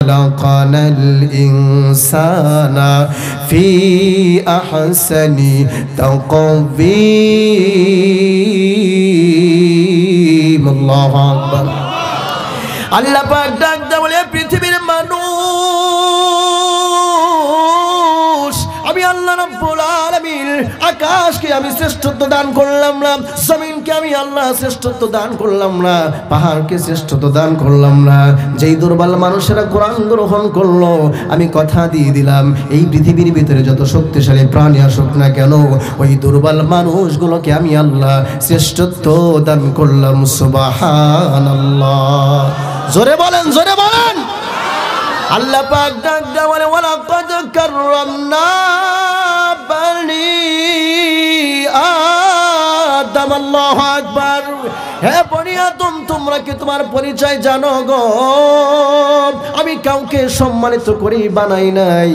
خلقنا الإنسان في أحسن تقويم الله أكبر আল্লাহ পাক ডাক দেয়া বলে পৃথিবীর মানুষ আমি আল্লাহ রাব্বুল আলামিন আকাশকে আমি শ্রেষ্ঠত্ব দান করলাম না, জমিনকে আমি আল্লাহ শ্রেষ্ঠত্ব দান করলাম না, পাহাড়কে শ্রেষ্ঠত্ব দান করলাম না। যেই দুর্বল মানুষেরা কোরআন গ্রহণ করলো আমি কথা দিয়ে দিলাম এই পৃথিবীর ভিতরে যত শক্তিশালী প্রাণী আসুক না কেন ওই দুর্বল মানুষগুলোকে আমি আল্লাহ শ্রেষ্ঠত্ব দান করলাম। সুবহানাল্লাহ। জোরে বলেন, জোরে বলেন। আল্লাহ পাক ডাক দেয়া বলে ওয়ালাকাদ কাররামনা বানি আদম। আল্লাহু আকবার। হে বনি আদম তোমরা কি তোমার পরিচয় জানো গো? আমি কাউকে সম্মানিত করে বানাই নাই,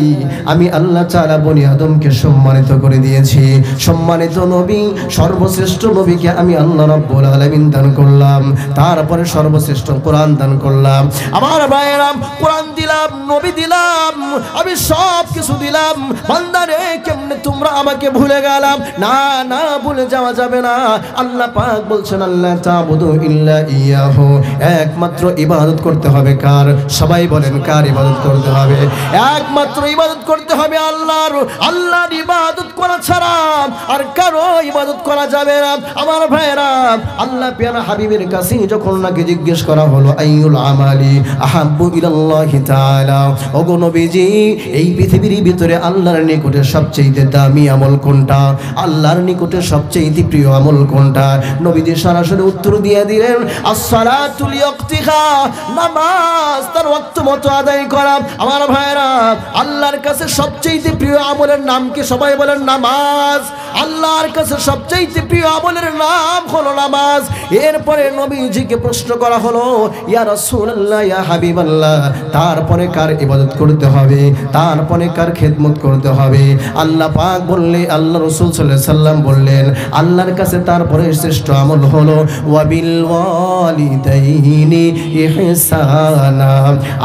আমি আল্লাহ তাআলা বনি আদমকে সম্মানিত করে দিয়েছি। সম্মানিত নবী সর্বশ্রেষ্ঠ নবীকে আমি আল্লাহ রাব্বুল আলামিন দান করলাম, তারপরে সর্বশ্রেষ্ঠ কোরআন দান করলাম। আমার ভাইয়েরা কোরআন দিলাম, নবী দিলাম, আমি সব কিছু দিলাম, বান্দারে কেমনে তোমরা আমাকে ভুলে গেলাম? না না, ভুলে যাওয়া যাবে না। আল্লাহ পাক বলছেন আল্লাহ তা'বুদু ইল্লা ইয়াহু, একমাত্র ইবাদত করতে হবে কার? সবাই বলেন কার ইবাদত করতে হবে? একমাত্র ইবাদত করতে হবে আল্লাহর। আল্লাহর ইবাদত করা ছাড়া আর কারো ইবাদত করা যাবে না। আমার ভাইরা আল্লাহ পেয়ারা হাবিবের কাছে যখন নাকি জিজ্ঞেস করা হলো আইয়ুল আমালি আহাব্বু ইলাল্লাহি তাআলা, ওগো নবীজি এই পৃথিবীর ভিতরে আল্লাহর নিকটে সবচেয়ে দামি আমল কোনটা? আল্লাহর নিকটে সবচেয়ে প্রিয় আমল কোনটা? নবীজি সরাসরি উত্তর দিয়ে দিলেন as-salatu li-waqtiha, নামাজ তার ওয়াক্ত মতো আদায় করা। আমার ভাইরা আল্লাহর কাছে সবচেয়ে প্রিয় আমলের নাম কি? সবাই বলেন নামাজ। আল্লাহর কাছে সবচেয়ে প্রিয় আমলের নাম হলো নামাজ। এরপরে নবীজিকে প্রশ্ন করা হলো ইয়া রাসূলুল্লাহ, ইয়া হাবিবাল্লাহ, তারপরে কার ইবাদত করতে হবে? তারপরে কার খেদমত করতে হবে? আল্লাহ পাক বললে, আল্লাহ রাসূল সাল্লাল্লাহু আলাইহি সাল্লাম বললেন আল্লাহর কাছে তারপরে শ্রেষ্ঠ আমল হলো ওয়াবিল ওয়ালিদাইনি ইহসানা।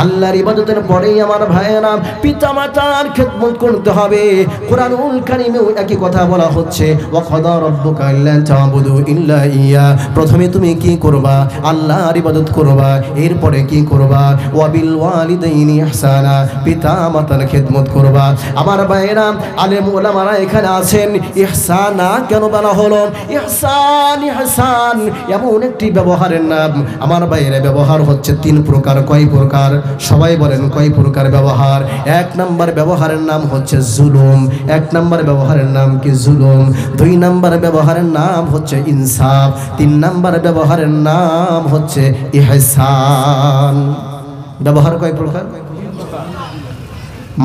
আল্লাহর ইবাদতের পরেই আমার ভাইয়েরা পিতামাতার খেদমত করতে হবে। কুরআনুল কারীমেও একই কথা বলা হচ্ছে ওয়া কাদা রাব্বুকা আল্লা তা'বুদু ইল্লা ইয়া। প্রথমে তুমি কি করবা? আল্লাহর ইবাদত করবা, এরপরে কি করবা? ওয়াবিল ওয়ালিদাইনি ইহসানা, পিতামাতার খেদমত করবা। আমার ভাইয়েরা আলেম ওলামারা এখানে আছেন। ইহসানা কেন বলা হলো? ইহসান ইহসান এমন একটি ব্যবহারের নাম। আমার ভাইয়েরা ব্যবহার হচ্ছে তিন প্রকার। কয় প্রকার? সবাই বলেন কয় প্রকার ব্যবহার? এক নাম্বার ব্যবহারের নাম হচ্ছে জুলুম। এক নাম্বার ব্যবহারের নাম কি? জুলুম। দুই নাম্বার ব্যবহারের নাম হচ্ছে ইনসাফ। তিন নাম্বার ব্যবহারের নাম হচ্ছে ইহসান। ব্যবহার কয় প্রকার?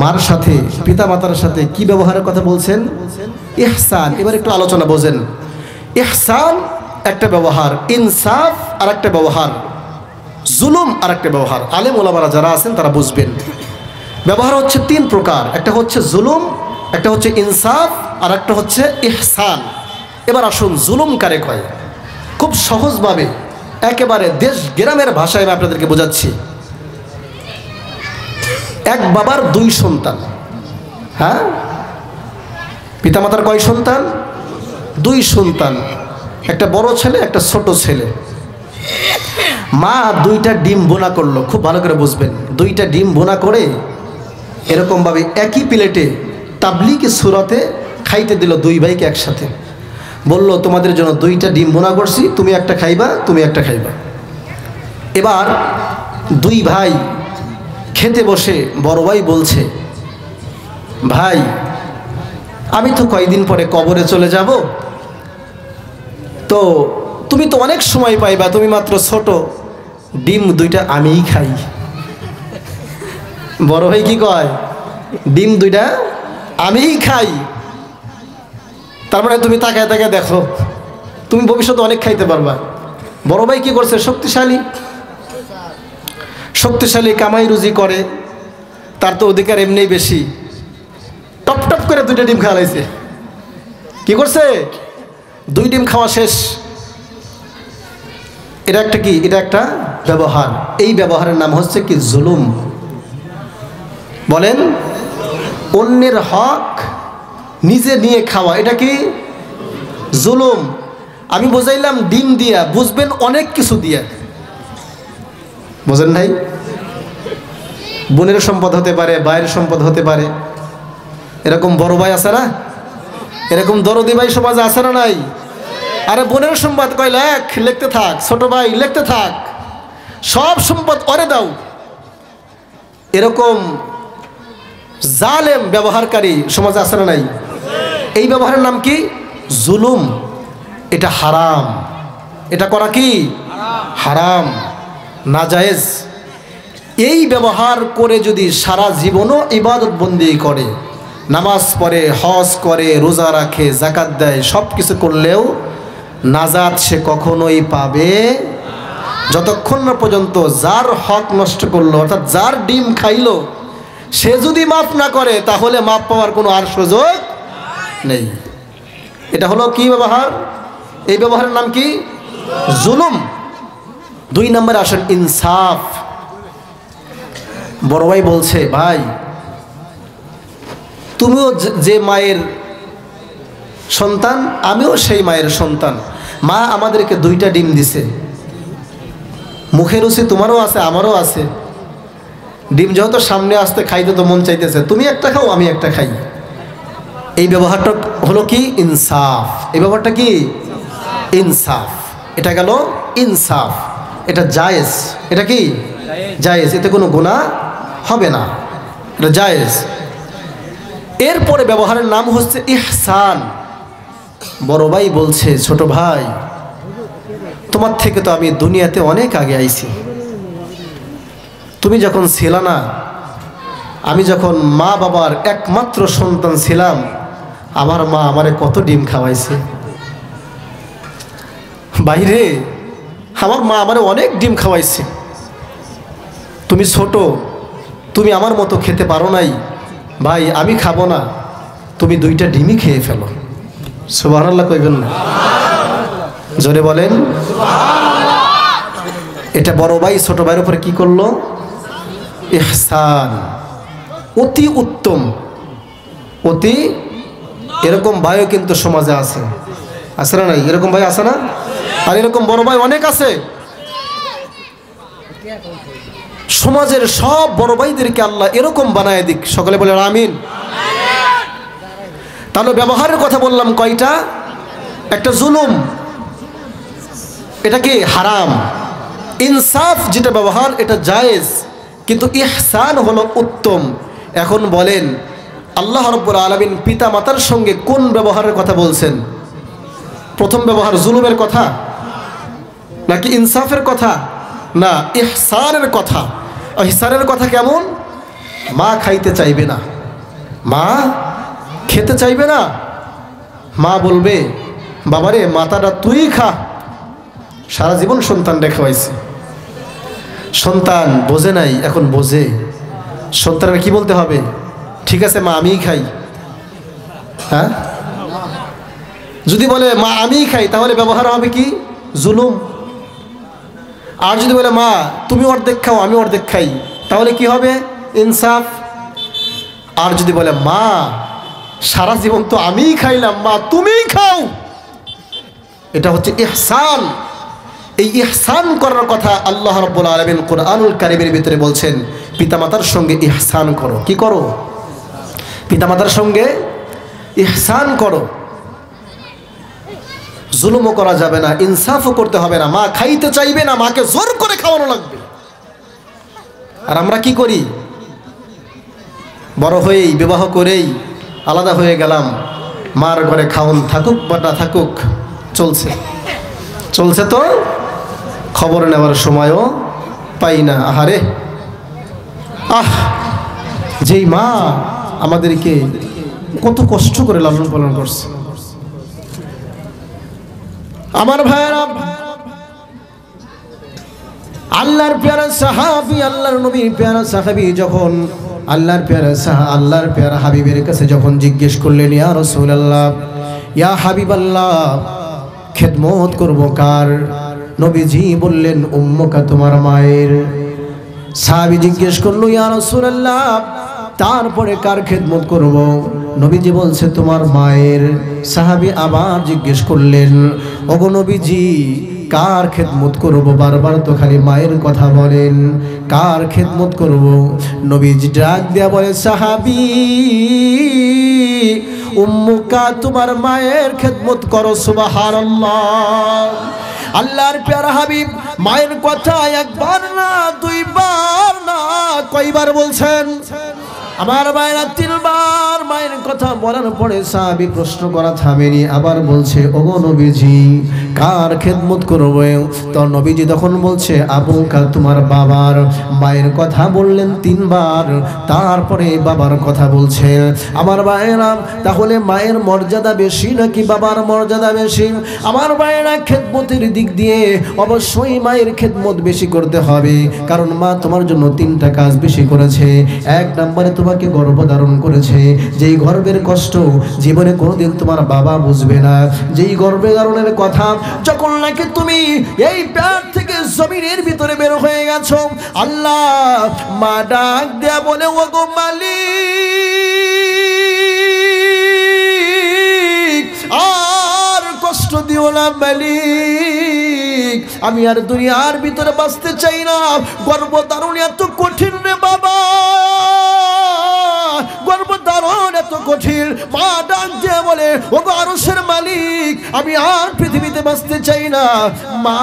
মার সাথে পিতা মাতার সাথে কি ব্যবহারের কথা বলছেন? ইহসান। এবার একটু আলোচনা বোঝেন। ইহসান একটা ব্যবহার, ইনসাফ আর একটা ব্যবহার, জুলুম আর একটা ব্যবহার। আলেম ওলামারা যারা আছেন তারা বুঝবেন। ব্যবহার হচ্ছে তিন প্রকার। একটা হচ্ছে জুলুম, একটা হচ্ছে ইনসাফ আর একটা হচ্ছে ইহসান। এবার আসুন জুলুম কারে কয়? খুব সহজভাবে একেবারে দেশ গ্রামের ভাষায় আমি আপনাদেরকে বোঝাচ্ছি। এক বাবার দুই সন্তান। হ্যাঁ, পিতামাতার কয় সন্তান? দুই সন্তান, একটা বড় ছেলে একটা ছোট ছেলে। মা দুইটা ডিম বোনা করলো, খুব ভালো করে বুঝবেন। দুইটা ডিম বোনা করে এরকমভাবে একই প্লেটে তাবলীগে সূরাতে খাইতে দিল দুই ভাইকে একসাথে। বলল তোমাদের জন্য দুইটা ডিম বোনা করছি, তুমি একটা খাইবা, তুমি একটা খাইবা। এবার দুই ভাই খেতে বসে বড় ভাই বলছে ভাই আমি তো কয়েকদিন পরে কবরে চলে যাব, তো তুমি তো অনেক সময় পাইবা, তুমি মাত্র ছোট, ডিম দুইটা আমিই খাই। বড় ভাই কি কয়? ডিম দুইটা আমিই খাই। তার মানে তুমি তাকায় তাকায় দেখো, তুমি ভবিষ্যতে অনেক খাইতে পারবা। বড় ভাই কি করছে? শক্তিশালী, শক্তিশালী, কামাই রুজি করে, তার তো অধিকার এমনি বেশি। টপ টপ করে দুইটা ডিম খাওয়াইছে। কি করছে? দুই ডিম খাওয়া শেষ। এটা একটা কি? এটা একটা ব্যবহার। এই ব্যবহারের নাম হচ্ছে কি? জুলুম। বলেন, অন্যের হক নিজে নিয়ে খাওয়া, এটা কি জুলুম। আমি বুঝাইলাম ডিম দিয়া, বুঝবেন অনেক কিছু দিয়া। বুঝেন নাই? বোনের সম্পদ হতে পারে, ভাইয়ের সম্পদ হতে পারে। এরকম বড় ভাই আছে না, এরকম দরদি ভাই সমাজে আছে না নাই? আরে বোনের সম্পদ কয় লেখ, লিখতে থাক, ছোট ভাই লিখতে থাক, সব সম্পদ ওরে দাও। এরকম জালেম ব্যবহারকারী সমাজে আছে না নাই? এই ব্যবহারের নাম কি? জুলুম। এটা হারাম। এটা করা কি হারাম, নাজায়েজ। এই ব্যবহার করে যদি সারা জীবনও ইবাদত বন্দি করে, নামাজ পড়ে, হজ করে, রোজা রাখে, যাকাত দেয়, সব কিছু করলেও নাজাত সে কখনোই পাবে যতক্ষণ না পর্যন্ত যার হক নষ্ট করলো, অর্থাৎ যার ডিম খাইলো, সে যদি মাফ না করে তাহলে মাফ পাওয়ার কোনো আর সুযোগ নেই। এটা হলো কি ব্যবহার? এই ব্যবহারের নাম কি? জুলুম। 2 নম্বরে আসেন ইনসাফ। বড় ভাই বলছে, ভাই তুমিও যে মায়ের সন্তান, আমিও সেই মায়ের সন্তান। মা আমাদেরকে 2টা ডিম দিছে, মুখের রুচি তোমারও আছে, আমারও আছে। ডিম যেহেতু সামনে আসতে খাইতে তো মন চাইতেছে, তুমি একটা খাও, আমি একটা খাই। এই ব্যবহারটা হলো কি? ইনসাফ। এই ব্যবহারটা কি? ইনসাফ। এটা গেল ইনসাফ। এটা জায়েজ। এটা কি জায়েজ, এতে কোনো গুনাহ হবে না, এটা জায়েজ। এরপরে ব্যবহারের নাম হচ্ছে ইহসান। বড় ভাই বলছে, ছোট ভাই তোমার থেকে তো আমি দুনিয়াতে অনেক আগে আইছি। তুমি যখন ছিল না, আমি যখন মা বাবার একমাত্র সন্তান ছিলাম, আমার মা আমারে কত ডিম খাওয়াইছে। বাইরে আমার মা আমারে অনেক ডিম খাওয়াইছে। তুমি ছোট, তুমি আমার মতো খেতে পারো নাই। ভাই আমি খাবো না, তুমি 2টা ডিমই খেয়ে ফেলো। সুবহানাল্লাহ কইবেন না? জোরে বলেন। এটা বড় ভাই ছোট ভাইয়ের উপরে কি করলো? ইহসান। অতি উত্তম, অতি। এরকম ভাইও কিন্তু সমাজে আছে, আছে না নাই? এরকম ভাই আছে না? আর এরকম বড় ভাই অনেক আছে। সমাজের সব বড় ভাইদেরকে আল্লাহ এরকম বানায় দিক। সকলে বলে আমিন। তাহলে ব্যবহারের কথা বললাম কয়টা? একটা জুলুম, এটা কি হারাম। ইনসাফ যেটা ব্যবহার, এটা জায়েজ, কিন্তু ইহসান হলো উত্তম। এখন বলেন, আল্লাহ রাব্বুল আলামিন পিতা মাতার সঙ্গে কোন ব্যবহারের কথা বলছেন? প্রথম ব্যবহার জুলুমের কথা নাকি ইনসাফের কথা? না, ইহসানের কথা। ইহসানের কথা কেমন? মা খাইতে চাইবে না, মা খেতে চাইবে না, মা বলবে, বাবারে মাথাটা তুই খা। সারা জীবন সন্তান রেখে হয়েছে, সন্তান বোঝে নাই, এখন বোঝে। সন্তানের কি বলতে হবে? ঠিক আছে মা আমিই খাই। হ্যাঁ, যদি বলে মা আমিই খাই, তাহলে ব্যবহার হবে কি? জুলুম। আর যদি বলে মা তুমি অর্ধেক খাও, আমি অর্ধেক খাই, তাহলে কি হবে? ইনসাফ। আর যদি বলে মা সারা জীবন তো আমিই খাইলাম, মা তুমিই খাও, এটা হচ্ছে ইহসান। এই ইহসান করার কথা আল্লাহ রাব্বুল আলামিন কুরআনুল কারীমের ভিতরে বলছেন, পিতামাতার সঙ্গে ইহসান করো। কি করো? পিতামাতার সঙ্গে ইহসান করো। জুলুমও করা যাবে না, ইনসাফও করতে হবে না। মা খাইতে চাইবে না, মাকে জোর করে খাওয়ানো লাগবে। আর আমরা কি করি? বড় হয়েই, বিবাহ করেই আলাদা হয়ে গেলাম। মার ঘরে খাওন থাকুক বা না থাকুক, চলছে চলছে, তো খবর নেওয়ার সময়ও পাই না। আহারে, যেই মা আমাদেরকে কত কষ্ট করে লালন পালন করছে। আমার ভাইরা, আল্লাহর পেয়ারা সাহাবী, আল্লাহর নবীর পেয়ারা সাহাবী যখন আল্লাহর পেয়ারা হাবিবের কাছে যখন জিজ্ঞেস করলেন, ইয়া রাসূলুল্লাহ, ইয়া হাবিবাল্লাহ, খেদমত করব কার? নবীজি বললেন, উম্মুকা, তোমার মায়ের। সাহাবী জিজ্ঞেস করলো, ইয়া রাসূলুল্লাহ, তারপরে কার খেদমত করব? নবীজি বলছে তোমার মায়ের। সাহাবী আবার জিজ্ঞেস করলেন, ওগো নবীজি কার খেদমত করব? বারবার তো খালি মায়ের কথা বলেন, কার খেদমত করব? নবীজি ডাক দিয়া বলে, সাহাবী উম্মুকা, তোমার মায়ের খেদমত করো। সুবহানাল্লাহ। আল্লাহর প্যারা হাবিব মায়ের কথা একবার না, দুইবার না, কয়বার বলছেন? আমার ভাইরা 3 বার মায়ের কথা বলার পরে সাহাবী প্রশ্ন করা থামেনি, আবার বলছে, ওগো নবীজি কার খেদমত করব? তো নবীজি তখন বলছে, আবুকা, তোমার বাবার। মায়ের কথা বললেন 3 বার, তারপরে বাবার কথা বলছে। আমার ভাইরা তাহলে মায়ের মর্যাদা বেশি নাকি বাবার মর্যাদা বেশি? আমার ভাইরা খেদমতের দিক দিয়ে অবশ্যই মায়ের খেদমত বেশি করতে হবে, কারণ মা তোমার জন্য 3টা কাজ বেশি করেছে। 1 নম্বরে তোমাকে গর্ভধারণ করেছে, যেই গর্ভের কষ্ট জীবনে কোনোদিন তোমার বাবা বুঝবে না। যেই গর্ভধারণের কথা যখন নাকি তুমি এই পেট থেকে জমিনের ভিতরে বের হয়ে গেছো, আল্লাহ মা ডাক দেয়া বলে, ওগো মালিক আর কষ্ট দিও না মালিক, আমি আর দুনিয়ার ভিতরে বাঁচতে চাই না। গর্ভধারণ এত কঠিন রে বাবা, গর্ভধারণ এত কঠিন। মা ডাক দিয়ে বলে, ওগো আরশের মালিক, আমি আর পৃথিবীতে বাঁচতে চাই না। মা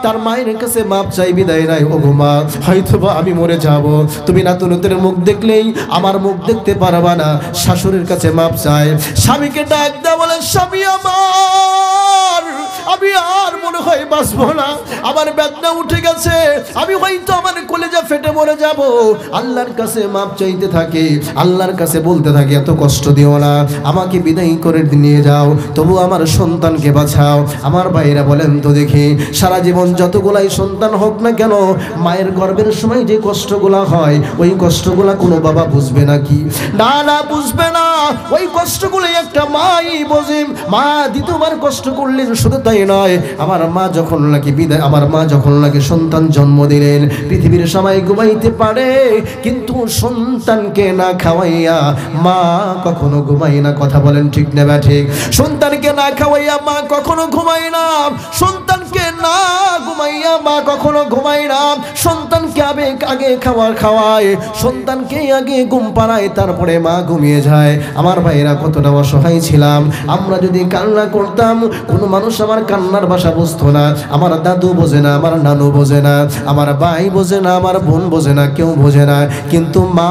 তার মায়ের কাছে মাপ চাই, বিদায় নাই। ওগো মা, হয়তোবা আমি মরে যাব, তুমি নাতুনদের মুখ দেখলেই আমার মুখ দেখতে পারবা না, শাশুড়ির কাছে মাপ চাই। স্বামীকে ডাক দেয়া বলে, স্বামী আমার, আমি আর মনে হয় বাঁচবো না, আমার বেদনা উঠে গেছে, আমি হয়তো আমার কলেজা ফেটে মরে যাব। আল্লাহর কাছে মাপ চাইতে থাকে, আল্লাহর কাছে বলতে থাকে, এত কষ্ট দিও না, আমাকে বিদায় করে নিয়ে যাও, তবু আমার সন্তানকে বাঁচাও। আমার ভাইরা বলেন তো দেখি, সারা জীবন যতগুলাই সন্তান হোক না কেন, মায়ের গর্ভের সময় যে কষ্টগুলা হয়, ওই কষ্টগুলা কোনো বাবা বুঝবে নাকি? না না, বুঝবে না। ওই কষ্টগুলো একটা মাই বোঝে। মা দ্বিতীয়বার কষ্ট করলেন, শুধু তাই নয়, আমার মা যখন নাকি বিদায়, আমার মা যখন নাকি সন্তান জন্ম দিলেন, পৃথিবীর সবাই ঘুমাইতে পারে, কিন্তু সন্তানকে না খাওয়াইয়া মা কখনো ঘুমায় না। কথা বলেন ঠিক না ঠিক? সন্তানকে না খাওয়াইয়া মা কখনো ঘুমায় না, সন্তানকে না ঘুমাইয়া মা কখনো ঘুমায় না। সন্তানকে আগে খাওয়ায়, সন্তানকে আগে ঘুম পাড়ায়, তারপরে মা ঘুমিয়ে যায়। আমার ভাইরা কতটা অসহায় ছিলাম আমরা, যদি কান্না করতাম কোনো মানুষ আমার কান্নার ভাষা বুঝতো না। আমার দাদু বোঝে না, আমার নানু বোঝে না, আমার ভাই বোঝে না, আমার বোন বোঝে না, কেউ বোঝে না, কিন্তু মা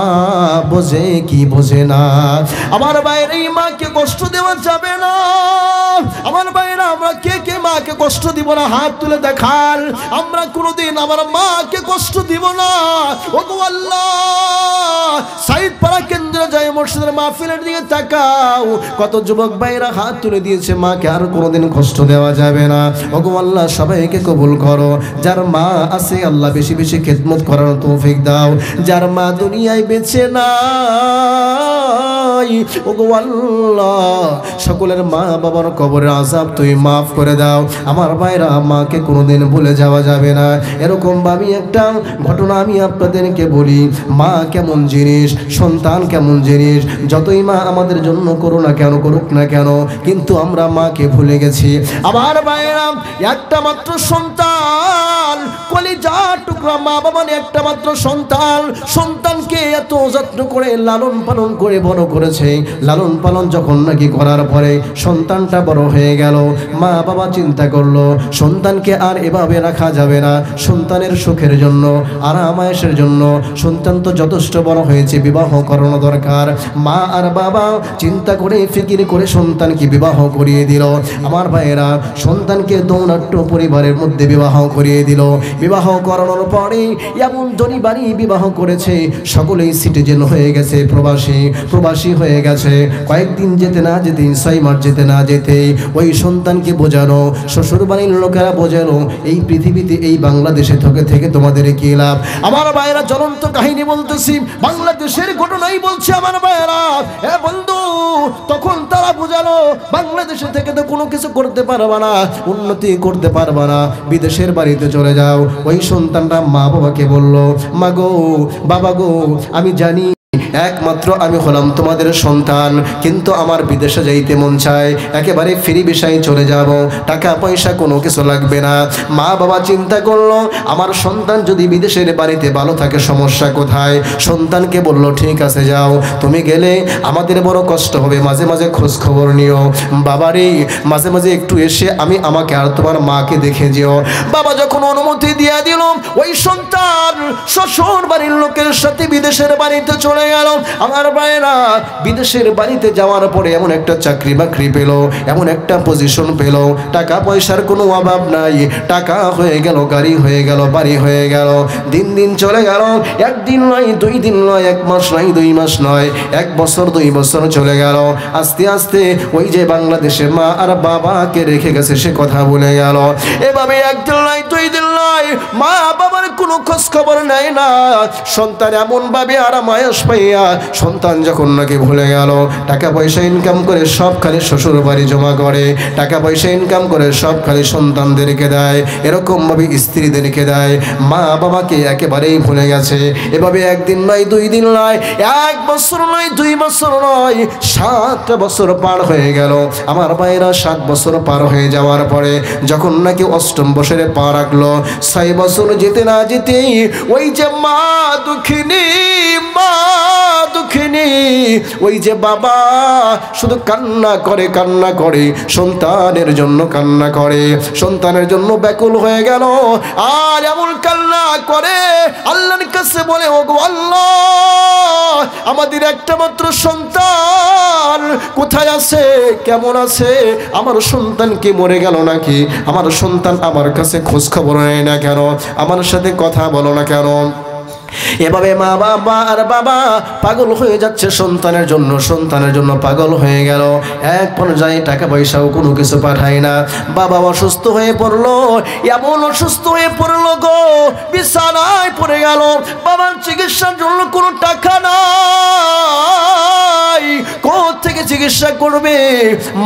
বোঝে কি বোঝে না। আমার ভাইয়ের এই মাকে কষ্ট দেওয়া যাবে না। আমার ভাইয়েরা আমরা কে কে মাকে কষ্ট দিব না? হাত তুলে দেখান। আমরা কোনোদিন আমার মাকে কষ্ট দিব না। ওগো আল্লাহ, সাইদপাড়া কেন্দ্র যায় মসজিদের মাহফিলের দিকে তাকাও, কত যুবক ভাইরা হাত তুলে দিয়েছে, মাকে আর কোনোদিন কষ্ট দেওয়া যাবে না। ওগো আল্লাহ, সবাইকে কবুল করো। যার মা আছে আল্লাহ বেশি বেশি খেদমত করার তৌফিক দাও। যার মা দুনিয়ায় বেঁচে নাই, ওগো আল্লাহ সকলের মা বাবার কবরের আযাব তুমি মাফ করে দাও। আমার ভাইরা মাকে কোনোদিন ভুলে যাওয়া যাবে না। এরকম ভাবে একটা ঘটনা আমি আপনাদেরকে বলি। মা কেমন জিনিস, সন্তান কেমন জিনিস, যতই মা আমাদের জন্য করুক না কেন, কিন্তু আমরা মাকে ভুলে গেছি। আমার ভাইরা একটা মাত্র সন্তান, কলিজার টুকরা মা বাবার একটা মাত্র সন্তান, সন্তানকে এত যত্ন করে লালন পালন করে বড় করেছে। লালন পালন যখন নাকি করার পরে সন্তানটা বড় হয়ে গেল, মা বাবা চিন্তা করলো সন্তানকে আর এভাবে রাখা যাবে না। সন্তানের সুখের জন্য, আরাম আয়েশের জন্য সন্তান তো যথেষ্ট বড় হয়েছে, বিবাহ করানো দরকার। মা আর বাবা চিন্তা করে ফিকির করে সন্তানকে বিবাহ করিয়ে দিল। আমার ভাইয়েরা সন্তানকে দৌনাট্য পরিবারের মধ্যে বিবাহ করিয়ে দিল। বিবাহ করানোর পরে এমন ধনী বাড়ি বিবাহ করেছে, সকলেই সিটিজেন হয়ে গেছে, প্রবাসী হয়ে গেছে। কয়েকদিন যেতে না যেতে, 6 মাস যেতে না যেতে ওই সন্তানকে বোঝানো, শ্বশুর বাড়ির লোকেরা বোঝানো, এই পৃথিবীতে এই বাংলাদেশে থেকে তোমাদের কি লাভ। আমার ভাইয়েরা জ্বলন্ত কাহিনী বলতেছি, বাংলাদেশের ঘটনাই বলছে। আমার ভাইয়েরা এ বন্ধু, তখন তারা বোঝালো বাংলাদেশে থেকে তো কোনো কিছু করতে পারবা না, উন্নতি করতে পারবা না, বিদেশের বাড়িতে চলে যাও। ওই সন্তানরা মা বাবাকে বলল, মা গো, বাবা গো, আমি জানি একমাত্র আমি হলাম তোমাদের সন্তান, কিন্তু আমার বিদেশে যাইতে মন চায়, একেবারে ফ্রি ভিসায় চলে যাব, টাকা পয়সা কোনো কিছু লাগবে না। মা বাবা চিন্তা করলো আমার সন্তান যদি বিদেশের বাড়িতে ভালো থাকে সমস্যা কোথায়। সন্তানকে বলল ঠিক আছে যাও, তুমি গেলে আমাদের বড় কষ্ট হবে, মাঝে মাঝে খোঁজ খবর নিও। বাবারে মাঝে মাঝে একটু এসে আমাকে আর তোমার মাকে দেখে যেও। বাবা যখন অনুমতি দিয়ে দিল, ওই সন্তান শ্বশুর বাড়ির লোকের সাথে বিদেশের বাড়িতে চলে গেল। আমার ভাইরা বিদেশের বাড়িতে যাওয়ার পরে এমন একটা চাকরি বাকরি পেল, এমন একটা পজিশন পেল, টাকা পয়সার কোনো অভাব নাই, টাকা হয়ে গেল, গাড়ি হয়ে গেল, বাড়ি হয়ে গেল। দিন দিন চলে গেল, একদিন নয়, 2 দিন নয়, 1 মাস নয়, 2 মাস নয়, 1 বছর 2 বছর চলে গেল। আস্তে আস্তে ওই যে বাংলাদেশে মা আর বাবাকে রেখে গেছে সে কথা ভুলে গেল। এভাবে 1 দিন নয়, 2 দিন নয়, মা বাবার কোনো খোঁজ খবর নেয় না। সন্তান এমন ভাবে আরাম আয়েশ পাইয়া সন্তান যখন নাকি ভুলে গেল, টাকা পয়সা ইনকাম করে সব খালি শ্বশুর বাড়ি জমা করে, টাকা পয়সা ইনকাম করে সব খালি সন্তানদেরকে দেয়, এরকম ভাবে স্ত্রীদেরকে দেয়, মা বাবাকে একেবারেই ভুলে গেছে। এভাবে 1 দিন নয়, 2 দিন নয়, 1 বছর নয়, 2 বছর নয়, 7 বছর পার হয়ে গেল। আমার ভাইরা 7 বছর পার হয়ে যাওয়ার পরে যখন নাকি 8ম বছরে পা রাখলো, 6 বছর যেতে না যেতে ওই যে মা দুঃখিনী, মা দুঃখিনী, ওই যে বাবা শুধু কান্না করে, কান্না করে, সন্তানের জন্য কান্না করে, সন্তানের জন্য ব্যাকুল হয়ে গেল। আর এমন কান্না করে আল্লাহর কাছে বলে, ওগো আল্লাহ, আমাদের একটা মাত্র সন্তান কোথায় আছে, কেমন আছে, আমার সন্তান কি মরে গেল নাকি, আমার সন্তান আমার কাছে খোঁজ খবর নেয় না কেন, আমার সাথে কথা বলো না কেন। এভাবে মা বাবা আর বাবা পাগল হয়ে যাচ্ছে সন্তানের জন্য, সন্তানের জন্য পাগল হয়ে গেল। এক পর্যায়ে টাকা পয়সাও কোনো কিছু পাঠায় না। বাবা অসুস্থ হয়ে পড়লো, এমন অসুস্থ হয়ে পড়লো গো, বিছানায় পড়ে গেল। বাবার চিকিৎসার জন্য কোনো টাকা নাই, কোথা থেকে চিকিৎসা করবে?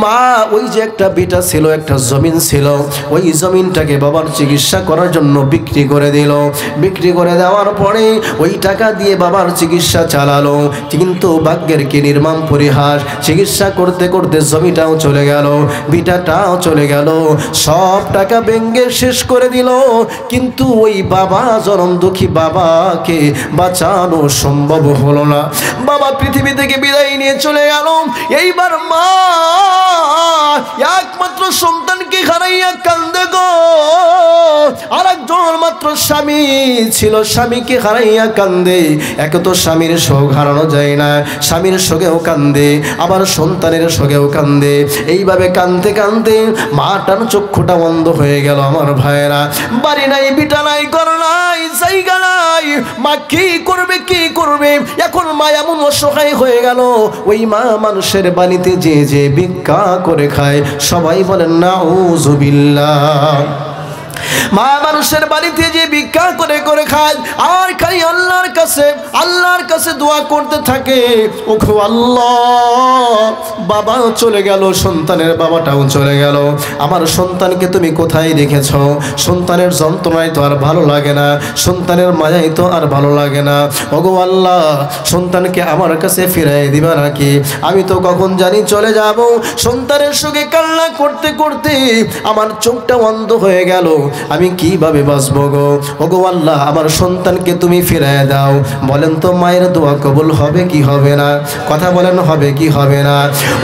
মা ওই যে একটা বিটা ছিল, একটা জমিন ছিল, ওই জমিনটাকে বাবার চিকিৎসা করার জন্য বিক্রি করে দিল। বিক্রি করে দেওয়ার পরে ওই টাকা দিয়ে বাবার চিকিৎসা চালালো, কিন্তু ভাগ্যের কি নির্মম পরিহাস, চিকিৎসা করতে করতে জমিটাও চলে গেল, বিটাটাও চলে গেল, সব টাকা ভেঙে শেষ করে দিল। কিন্তু ওই বাবা, জনম দুঃখী বাবাকে বাঁচানো সম্ভব হলো না। বাবা পৃথিবী থেকে বিদায় নিয়ে চলে গেল। এইবার মা একমাত্র সন্তানকে হারাইয়া কান্দে গো। আর একজন মাত্র স্বামী ছিল, স্বামীকে হারাইয়া কান্দে। এক তো স্বামীর শোক হারানো যায় না, স্বামীর শোকেও কান্দে, আবার সন্তানের শোকেও কান্দে। এইভাবে কান্দতে কান্দতে মাটার চক্ষুটা বন্ধ হয়ে গেল। আমার ভাইয়েরা, বাড়ি নাই, বিটা নাই, ঘর নাই, জায়গা নাই, মা কি করবে, কি করবে? এখন মা এমন অসহায় হয়ে গেল, ওই মা মানুষের বাড়িতে যে যে ভিক্ষা করে খায়, সবাই বলেন নাউযুবিল্লাহ। মা মানুষের বাড়িতে যে ভিক্ষা করে করে খায়, আর খালি আল্লাহর কাছে দোয়া করতে থাকে, ওগো আল্লাহ, বাবা চলে গেল, সন্তানের বাবাটাও চলে গেল, আমার সন্তানকে তুমি কোথায় রেখেছ? সন্তানের যন্ত্রণায় তো আর ভালো লাগে না, সন্তানের মায়ায় তো আর ভালো লাগে না। ওগো আল্লাহ, সন্তানকে আমার কাছে ফিরাই দিবা নাকি? আমি তো কখন জানি চলে যাব। সন্তানের সঙ্গে কান্না করতে করতে আমার চোখটা বন্ধ হয়ে গেল, আমি কিভাবে বাঁচবো গো? ওগো আল্লাহ, আমার সন্তানকে তুমি ফিরায় দাও। বলেন তো মায়ের দোয়া কবুল হবে কি হবে না? কথা বলেন, হবে কি হবে না?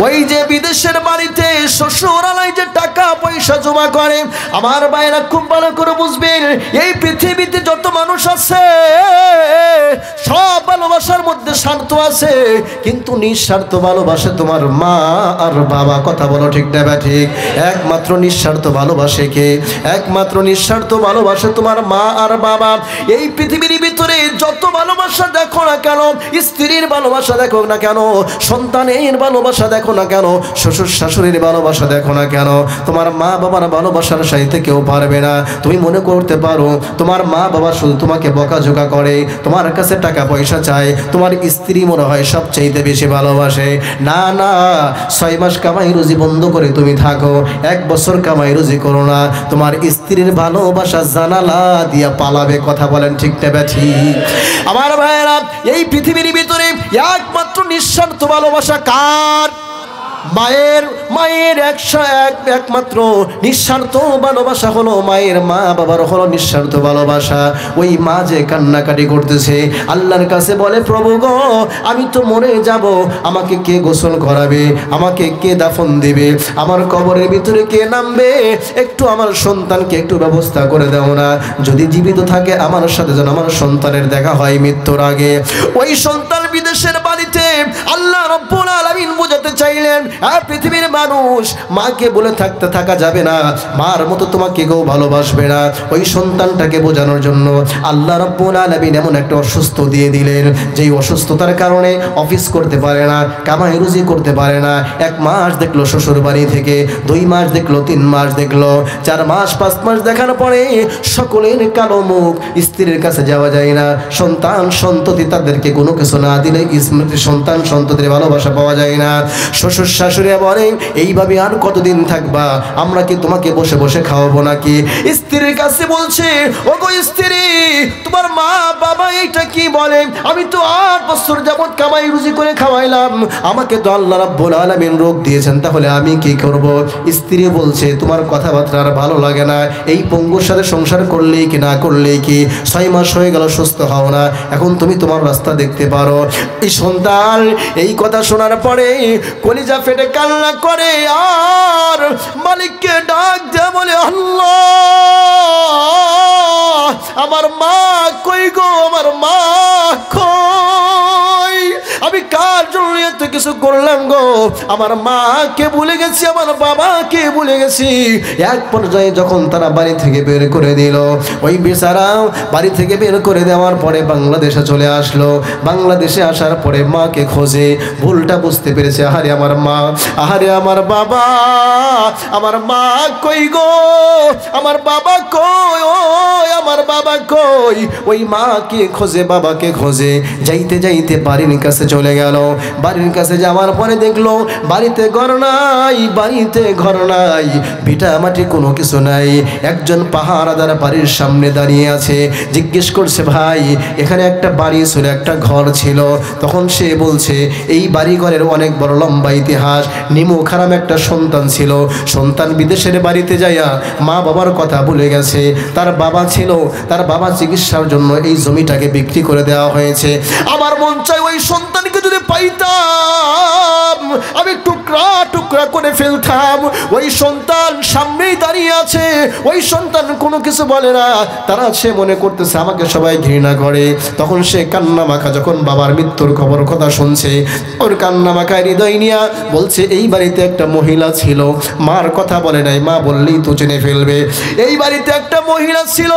ওই যে বিদেশের বাড়িতে শ্বশুরালয় যে টাকা পয়সা জমা করে, আমার ভাইরা খুব ভালো করে বুঝবেন, এই পৃথিবীতে যত মানুষ আছে সব ভালোবাসার মধ্যে স্বার্থ আছে, কিন্তু নিঃস্বার্থ ভালোবাসে তোমার মা আর বাবা। কথা বলো ঠিক না ঠিক? একমাত্র নিঃস্বার্থ ভালোবাসে কে? একমাত্র নিঃস্বার্থ ভালোবাসে তোমার মা আর বাবা। এই পৃথিবীর ভিতরে যত ভালোবাসা দেখো না কেন, স্ত্রীর ভালোবাসা দেখো না কেন, সন্তানের ভালোবাসা দেখো না কেন, শ্বশুর শাশুড়ির ভালোবাসা দেখো না কেন, তোমার মা বাবার ভালোবাসার সাথে কেউ পারবে না। তুমি মনে করতে পারো তোমার মা বাবা শুধু তোমাকে বকাঝোকা করে, তোমার কাছে টাকা পয়সা চায়, তোমার স্ত্রী মনে হয় সবচেয়ে বেশি ভালোবাসে। না না, 6 মাস কামাই রুজি বন্ধ করে তুমি থাকো, 1 বছর কামাই রুজি করো না, তোমার স্ত্রীর স্ত্রীর ভালোবাসা জানালা দিয়া পালাবে। কথা বলেন ঠিক না ঠিক? আমার ভাইয়েরা, এই পৃথিবীর ভিতরে একমাত্র নিঃস্বার্থ ভালোবাসা কার? মায়ের। মায়ের একমাত্র নিঃস্বার্থ ভালোবাসা হলো মায়ের। মা বাবার হলো নিঃস্বার্থ ভালোবাসা। ওই মা যে কান্নাকাটি করতেছে, আল্লাহর কাছে বলে, প্রভু গো, আমি তো মরে যাব, আমাকে কে গোসল করাবে, আমাকে কে দাফন দিবে, আমার কবরের ভিতরে কে নামবে, একটু আমার সন্তানকে একটু ব্যবস্থা করে দাও না। যদি জীবিত থাকে আমার সাথে যেন আমার সন্তানের দেখা হয় মৃত্যুর আগে। ওই সন্তান বিদেশের বাড়িতে আল্লাহ রাব্বুল আলামিন বোঝাতে চাইলেন, পৃথিবীর মানুষ মাকে বলে থাকা যাবে না, মার মতো তোমাকে কেউ ভালোবাসবে না। ওই সন্তানটাকে বোঝানোর জন্য আল্লাহ রাব্বুল আলামিন এমন একটা অসুস্থ দিয়ে দিলেন, যেই অসুস্থতার কারণে অফিস করতে পারে না, কামাই রুজি করতে পারে না। 1 মাস দেখলো শ্বশুর বাড়ি থেকে, 2 মাস দেখলো, 3 মাস দেখলো, 4 মাস 5 মাস দেখার পরে সকলের কালো মুখ, স্ত্রীর কাছে যাওয়া যায় না, সন্তান সন্ততি তাদেরকে কোনো কিছু না দিলে সন্তান সন্ততির ভালোবাসা পাওয়া যায় না। শ্বশুর শাশুড়ি বলে, এইভাবে আর কতদিন থাকবা, আমরা কি তোমাকে বসে বসে খাওয়াবো নাকি? স্ত্রীর কাছে বলছে, ওগো স্ত্রী, তোমার মা বাবা এইটা কি বলে? আমি তো 8 বছর যাবত কামাই রুজি করে খাওয়াইলাম, আমাকে তো আল্লাহ রাব্বুল আলামিন রোগ দিয়েছেন, তাহলে আমি কি করব? স্ত্রী বলছে, তোমার কথাবার্তা আর ভালো লাগে না, এই পঙ্গুর সাথে সংসার করলেই কি না করলেই কি, 6 মাস হয়ে গেল সুস্থ হও না, এখন তুমি তোমার রাস্তা দেখতে পারো। এই সন্তান এই কথা শোনার পরে কলিজা ফেটে কান্না করে, আর মালিককে ডাক দেয়া বলে, আল্লাহ, আমার মা কই গো, আমার মা কই? আমি কার জন্য এত কিছু করলাম গো? আমার মাকে ভুলে গেছি, আমার বাবাকে ভুলে গেছি। এক পর্যায়ে যখন তারা বাড়ি থেকে বের করে দিল, ওই বেচারা বাড়ি থেকে বের করে দেওয়ার পরে বাংলাদেশে চলে আসলো। বাংলাদেশে আসার পরে মাকে খোঁজে, ভুলটা বুঝতে পেরেছে, আহারে আমার মা, আহারে আমার বাবা, আমার মা কই গো, আমার বাবা কই, ওই আমার বাবা কই? ওই মাকে খোঁজে, বাবাকে খোঁজে, যাইতে যাইতে বাড়ির কাছে চলে গেল। বাড়ির কাছে যাওয়ার পরে দেখলো বাড়িতে ঘর নাই, বাড়িতে ঘর নাই, ভিটা মাটি কোনো কিছু নাই। একজন পাহারাদার বাড়ির সামনে দাঁড়িয়ে আছে, জিজ্ঞেস করছে, ভাই এখানে একটা বাড়ি ছিল, একটা ঘর ছিল। তখন সে বলছে, এই বাড়ি ঘরের অনেক বড় লম্বা ইতিহাস। নিমু খারাম একটা সন্তান ছিল, সন্তান বিদেশের বাড়িতে যাইয়া মা বাবার কথা ভুলে গেছে। তার বাবা ছিল, তার বাবা চিকিৎসার জন্য এই জমিটাকে বিক্রি করে দেওয়া হয়েছে। আমার মন চাই ওই সন্তানকে যদি পাইতাম, আমি টুকরা টুকরা করে ফেলতাম। ওই সন্তান সামনেই দাঁড়িয়ে আছে, ওই সন্তান কোনো কিছু বলে না, তারা সে মনে করতেছে আমাকে সবাই ঘৃণা করে। তখন সে কান্না মাখা, যখন বাবার মৃত্যুর খবর কথা শুনছে, ওর কান্না মাখা হৃদয় নিয়া বলছে, এই বাড়িতে একটা মহিলা ছিল, মার কথা বলে নাই, মা বললেই তো চিনে ফেলবে। এই বাড়িতে একটা মহিলা ছিল,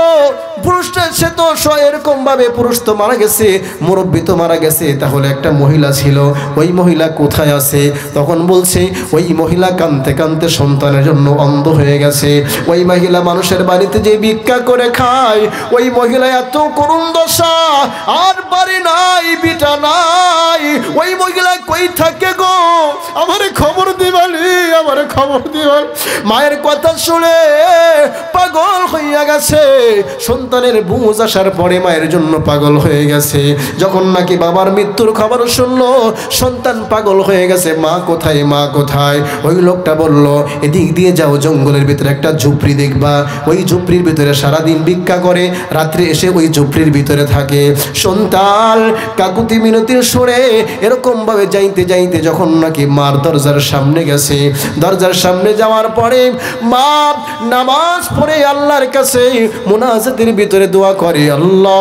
পুরুষটা সে তো এরকম ভাবে, পুরুষ তো মারা গেছে, মুরব্বী তো মারা গেছে, তাহলে একটা মহিলা ছিল, ওই মহিলা কোথায় আছে? তখন বলছে, ওই মহিলা কাঁদতে কাঁদতে সন্তানের জন্য অন্ধ হয়ে গেছে। ওই মহিলা মানুষের বাড়িতে যে ভিক্ষা করে খায়, ওই মহিলা এত করুণ দশা, আর বাড়ি নাই, বিটা নাই, ওই মহিলা কই থাকে গো? আমারে খবর দিবালি, আমারে খবর দিবাল। মায়ের কথা শুনে পাগল হইয়া গেছে। সন্তানের বুঝ আসার পরে মায়ের জন্য পাগল হয়ে গেছে। যখন নাকি বাবার মৃত্যুর খবর শুনলো, সন্তান পাগল হয়ে গেছে, মা কোথায়, মা কোথায়? ওই লোকটা বলল, এদিক দিয়ে যাও, জঙ্গলের ভিতরে একটা ঝুপড়ি দেখবা, ওই ঝুপড়ির ভিতরে সারাদিন ভিক্ষা করে, রাত্রে এসে ওই ঝুপড়ির ভিতরে থাকে। সন্তান কাকুতি মিনতির সুরে এরকম ভাবে যাইতে যাইতে যখন নাকি মার দরজার সামনে গেছে, দরজার সামনে যাওয়ার পরে মা নামাজ পড়ে আল্লাহর কাছে মুনাজাতের ভিতরে দোয়া করে, আল্লাহ,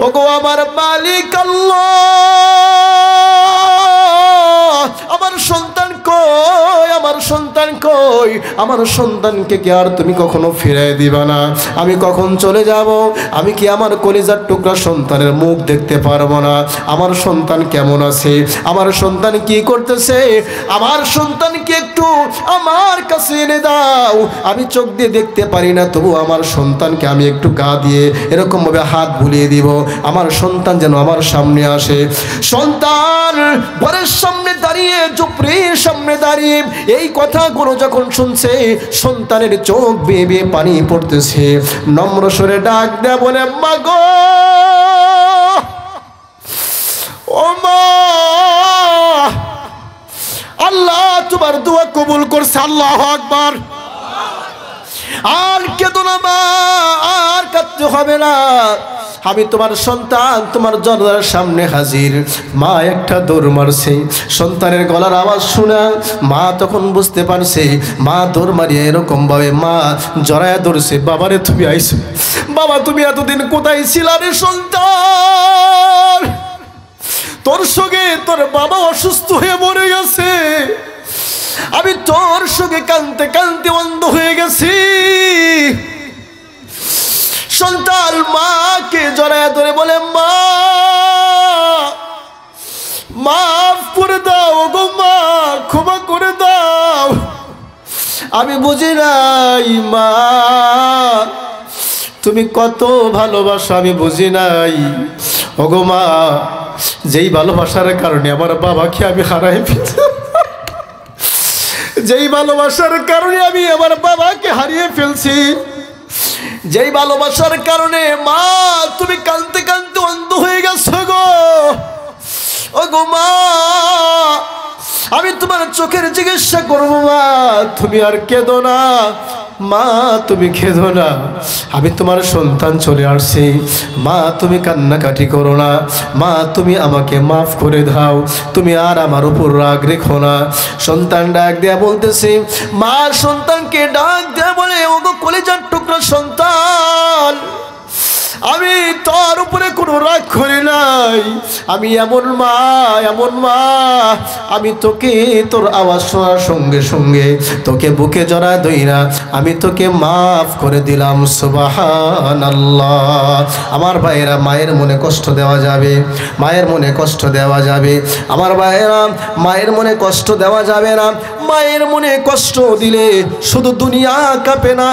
ওগো আমার মালিক আল্লাহ, আমার সন্তান কই, আমার সন্তান কই? আমার সন্তানকে কি আর তুমি কখনো ফিরিয়ে দিবা না? আমি কখন চলে যাব? আমি কি আমার কলিজার টুকরা সন্তানের মুখ দেখতে পারবো না? আমার সন্তান কেমন আছে? আমার সন্তান কি করতেছে? আমার সন্তানকে একটু আমার কাছে এনে দাও। আমি চোখ দিয়ে দেখতে পারি না, তবু আমার সন্তানকে আমি একটু গা দিয়ে এরকম ভাবে হাত বুলিয়ে দিব, আমার সন্তান যেন আমার সামনে আসে। সন্তান ঘরের সামনে দাঁড়িয়ে, ঝুপড়ির সামনে দাঁড়িয়ে এই এই কথাগুলো যখন শুনছে সন্তানের চোখ বেয়ে বেয়ে পানি পড়তেছে। নম্র স্বরে ডাক দেয়া বলে, মা গো, ও মা, আল্লাহ তোমার দোয়া কবুল করছে। আল্লাহু আকবার। আর কেঁদো না মা, আর কাঁদতে হবে না, আমি তোমার সন্তান তোমার দরজার সামনে হাজির। মা একটা দৌড় মারছে, সন্তানের গলার আওয়াজ শুনে মা তখন বুঝতে পারছে। মা দৌড় মারিয়ে এরকম ভাবে মা জড়ায়া ধরছে, বাবারে তুমি আইছো, বাবা তুমি এতদিন কোথায় ছিলা রে সন্তান? তোর সঙ্গে তোর বাবা অসুস্থ হয়ে মরে গেছে, আমি তোর সঙ্গে কাঁদতে কাঁদতে অন্ধ হয়ে গেছি। সন্তান মাকে জড়ায় ধরে বলে, মা মাফ করে দাও গো মা, ক্ষমা করে দাও, আমি বুঝি নাই মা, তুমি কত ভালোবাসো আমি বুঝি নাই। ওগো মা, যেই ভালোবাসার কারণে আমার বাবাকে আমি হারাই ফেলছি, যেই ভালোবাসার কারণে আমি আমার বাবাকে হারিয়ে ফেলছি, যেই ভালোবাসার কারণে মা তুমি কাঁদতে কাঁদতে অন্ধ হয়ে গেছো গো। ও গো মা, আমি তোমার চোখের চিকিৎসা করবো মা, তুমি আর কেঁদো না মা, তুমি কেঁদো না, আমি তোমার সন্তান চলে আসছি মা, তুমি কান্নাকাটি করো না মা, তুমি আমাকে মাফ করে দাও, তুমি আর আমার উপর রাগ রেখো না। সন্তান ডাক দেয়া বলতেছে, মা সন্তানকে ডাক দেয়া বলে, ও গো কলিজার টুকরা সন্তান, আমি তোর উপরে কোনো রাগ করি নাই, আমি এমন মা, আমি তোকে তোর আওয়াজ শোনার সঙ্গে সঙ্গে তোকে বুকে জড়া ধইরা আমি তোকে মাফ করে দিলাম। সুবহানাল্লাহ। আমার ভাইয়েরা, মায়ের মনে কষ্ট দেওয়া যাবে, মায়ের মনে কষ্ট দেওয়া যাবে, আমার ভাইয়েরা মায়ের মনে কষ্ট দেওয়া যাবে না। মায়ের মনে কষ্ট দিলে শুধু দুনিয়া কাঁপে না,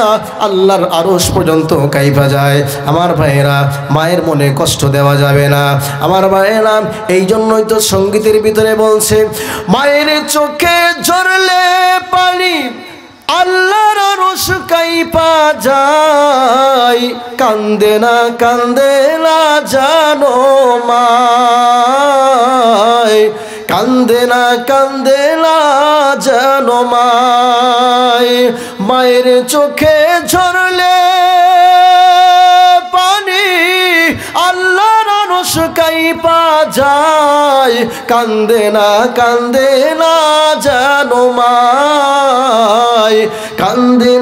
আল্লাহর আরশ পর্যন্ত কাঁপা যায়। আমার ভাইয়েরা, মায়ের মনে কষ্ট দেওয়া যাবে না। আমার ভাইয়েরা, এই জন্যই তো সঙ্গীতের ভিতরে বলছে, মায়ের চোখে ঝরলে পানি আল্লাহর আরশ কাঁপা যায়, কান্দে না জানো মায়, কান্দে না জানো মায়, মায়ের চোখে ঝরলে পানি আল্লাহর আরশ কাঁপা যায়, কান্দে না জানো মায়, কান্দে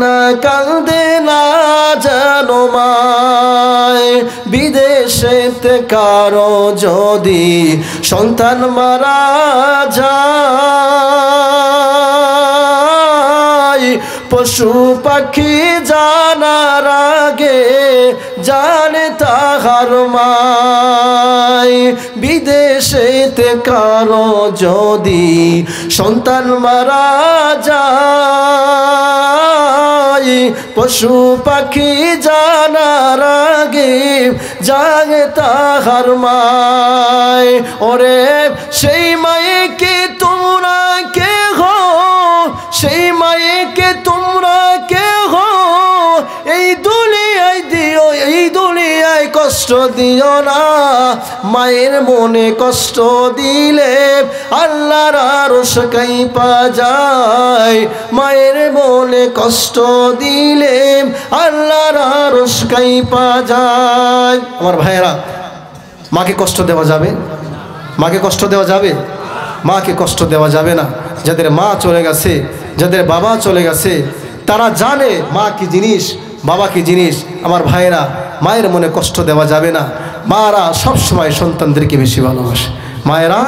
না জানো মায়। বিদেশেতে কারো যদি সন্তান মারা যায়, পশু পাখি জানার আগে জানে তাহার মায়। বিদেশেতে কারো যদি সন্তান মারা যায়, পশু পাখি জানার আগে জানে তাহার মায়। ওরে সেই মায়েকে তোমরা কে হো, সেই মায়েকে তোমরা কে হো, এই দুনিয়ায় দিও, এই দুনিয়ায় কষ্ট দিও না। মায়ের মনে কষ্ট দিলে আল্লাহর আরশ কাঁপা যায়, মায়ের মনে কষ্ট দিলে আল্লাহর আরশ কাঁপা যায়। আমার ভাইয়েরা, মাকে কষ্ট দেওয়া যাবে, মাকে কষ্ট দেওয়া যাবে, মাকে কষ্ট দেওয়া যাবে না। যাদের মা চলে গেছে, যাদের বাবা চলে গেছে, তারা জানে মা কি জিনিস, বাবা কি জিনিস। আমার ভাইয়েরা, মায়ের মনে কষ্ট দেওয়া যাবে না। মারা সব সময় সন্তানদেরকে বেশি ভালোবাসে, মায়েরা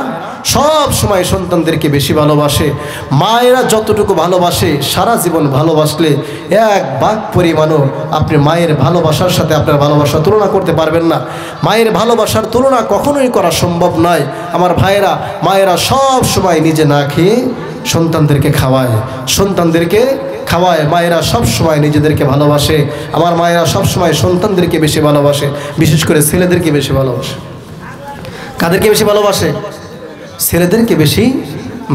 সব সময় সন্তানদেরকে বেশি ভালোবাসে। মায়েরা যতটুকু ভালোবাসে, সারা জীবন ভালোবাসলে এক ভাগ পরিমাণও আপনি মায়ের ভালোবাসার সাথে আপনার ভালোবাসা তুলনা করতে পারবেন না। মায়ের ভালোবাসার তুলনা কখনোই করা সম্ভব নয়। আমার ভাইয়েরা, মায়েরা সব সময় নিজে না খেয়ে সন্তানদেরকে খাওয়ায়, সন্তানদেরকে খাওয়ায়। মায়েরা সব সময় নিজেদেরকে ভালোবাসে। আমার মায়েরা সব সময় সন্তানদেরকে বেশি ভালোবাসে, বিশেষ করে ছেলেদেরকে বেশি ভালোবাসে। কাদেরকে বেশি ভালোবাসে? ছেলেদেরকে বেশি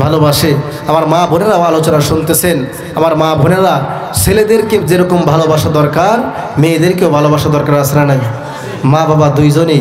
ভালোবাসে। আমার মা বোনেরাও আলোচনা শুনতেছেন, আমার মা বোনেরা ছেলেদেরকে যেরকম ভালোবাসা দরকার মেয়েদেরকেও ভালোবাসা দরকার আছে না নাই? মা বাবা দুইজনেই